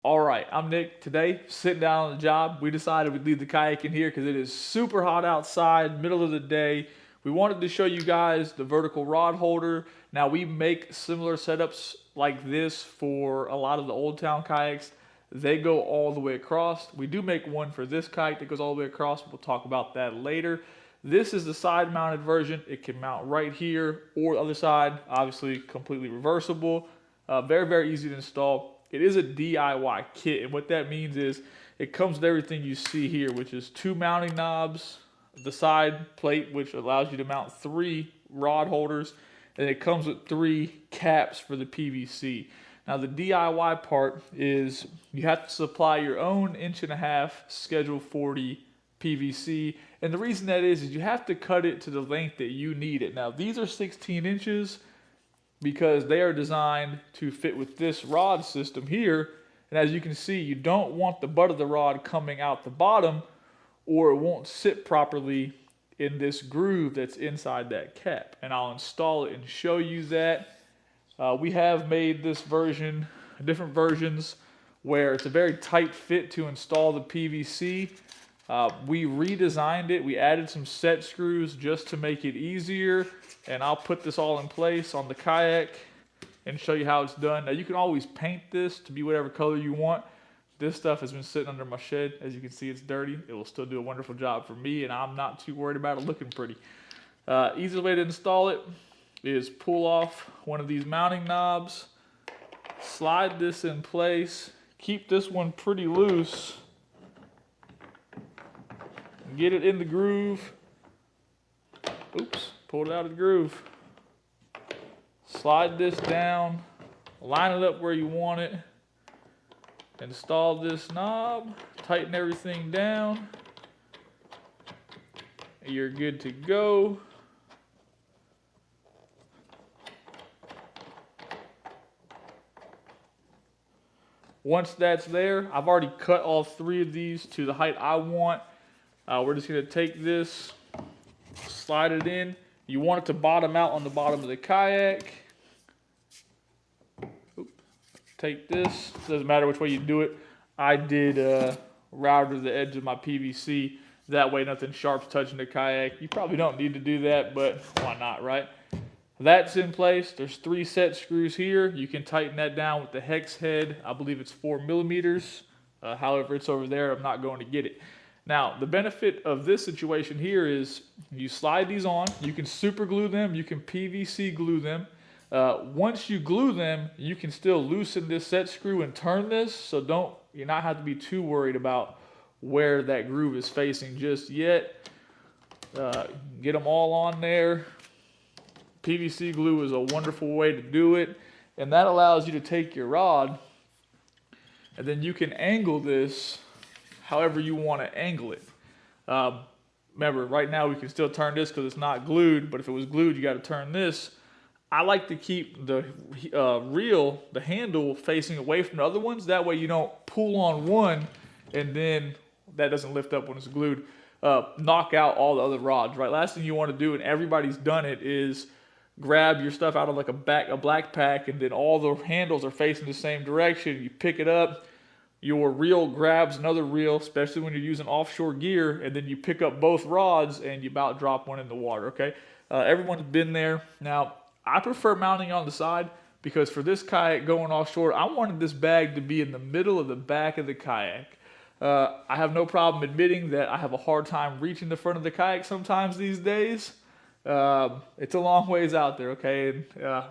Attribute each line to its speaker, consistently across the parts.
Speaker 1: All right, I'm Nick. Today, sitting down on the job, we decided we'd leave the kayak in here because it is super hot outside, middle of the day. We wanted to show you guys the vertical rod holder. Now, we make similar setups like this for a lot of the Old Town kayaks. They go all the way across. We do make one for this kayak that goes all the way across. We'll talk about that later. This is the side-mounted version. It can mount right here or the other side, obviously completely reversible. Very, very easy to install. It is a DIY kit, and what that means is it comes with everything you see here, which is 2 mounting knobs, the side plate, which allows you to mount 3 rod holders, and it comes with 3 caps for the PVC. Now, the DIY part is you have to supply your own 1.5" Schedule 40 PVC, and the reason that is you have to cut it to the length that you need it. Now, these are 16 inches, because they are designed to fit with this rod system here. And as you can see, you don't want the butt of the rod coming out the bottom, or it won't sit properly in this groove that's inside that cap. And I'll install it and show you that. We have made this version, different versions, where it's a very tight fit to install the PVC. We redesigned it. We added some set screws just to make it easier. And I'll put this all in place on the kayak and show you how it's done. Now, you can always paint this to be whatever color you want. This stuff has been sitting under my shed. As you can see, it's dirty. It will still do a wonderful job for me, and I'm not too worried about it looking pretty. Easiest way to install it is pull off one of these mounting knobs, slide this in place, keep this one pretty loose, get it in the groove. Oops, pulled it out of the groove. Slide this down, line it up where you want it, install this knob, tighten everything down, and you're good to go. Once that's there, I've already cut all 3 of these to the height I want. We're just going to take this, slide it in. You want it to bottom out on the bottom of the kayak. Take this. Doesn't matter which way you do it. I did router the edge of my PVC. That way nothing sharp's touching the kayak. You probably don't need to do that, but why not, right? That's in place. There's 3 set screws here. You can tighten that down with the hex head. I believe it's 4 millimeters. However, it's over there. I'm not going to get it. Now, the benefit of this situation here is you slide these on. You can super glue them. You can PVC glue them. Once you glue them, you can still loosen this set screw and turn this. So you're not have to be too worried about where that groove is facing just yet. Get them all on there. PVC glue is a wonderful way to do it. And that allows you to take your rod and then you can angle this however you want to angle it. Remember, right now we can still turn this because it's not glued, but if it was glued, you got to turn this. I like to keep the the handle facing away from the other ones. That way you don't pull on one and then that doesn't lift up when it's glued. Knock out all the other rods, right? Last thing you want to do, and everybody's done it, is grab your stuff out of like a black pack and then all the handles are facing the same direction. You pick it up. Your reel grabs another reel, especially when you're using offshore gear, and then you pick up both rods and you about drop one in the water, okay? Everyone's been there. Now, I prefer mounting on the side because for this kayak going offshore, I wanted this bag to be in the middle of the back of the kayak. I have no problem admitting that I have a hard time reaching the front of the kayak sometimes these days. It's a long ways out there, okay? And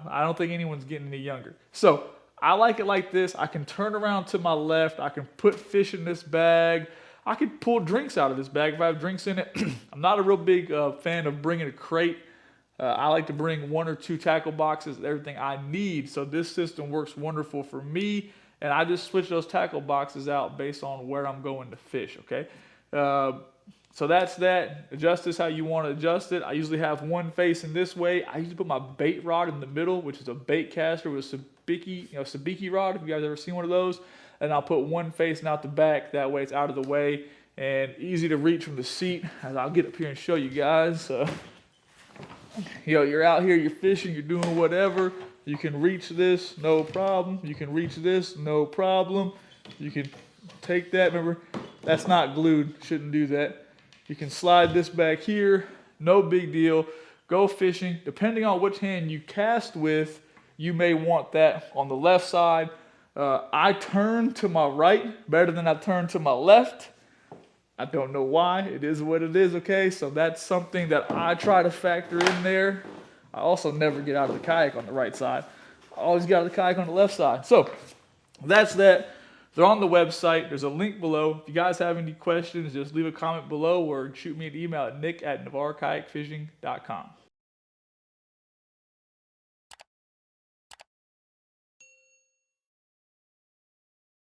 Speaker 1: I don't think anyone's getting any younger. So, I like it like this. I can turn around to my left. I can put fish in this bag. I could pull drinks out of this bag if I have drinks in it. I'm not a real big fan of bringing a crate. I like to bring 1 or 2 tackle boxes, everything I need. So this system works wonderful for me. And I just switch those tackle boxes out based on where I'm going to fish, okay? So that's that. Adjust this how you want to adjust it. I usually have one facing this way. I usually put my bait rod in the middle, which is a bait caster with a sabiki rod, if you guys ever seen one of those. And I'll put one facing out the back. That way it's out of the way and easy to reach from the seat. As I'll get up here and show you guys. You're out here, you're fishing, you're doing whatever. You can reach this, no problem. You can reach this, no problem. You can take that, remember, that's not glued, shouldn't do that. You can slide this back here, no big deal. Go fishing. Depending on which hand you cast with, you may want that on the left side. I turn to my right better than I turn to my left. I don't know why. It is what it is, okay? So that's something that I try to factor in there. I also never get out of the kayak on the right side. I always get out of the kayak on the left side. So that's that. They're on the website. There's a link below. If you guys have any questions, just leave a comment below or shoot me an email at nick@navarrekayakfishing.com.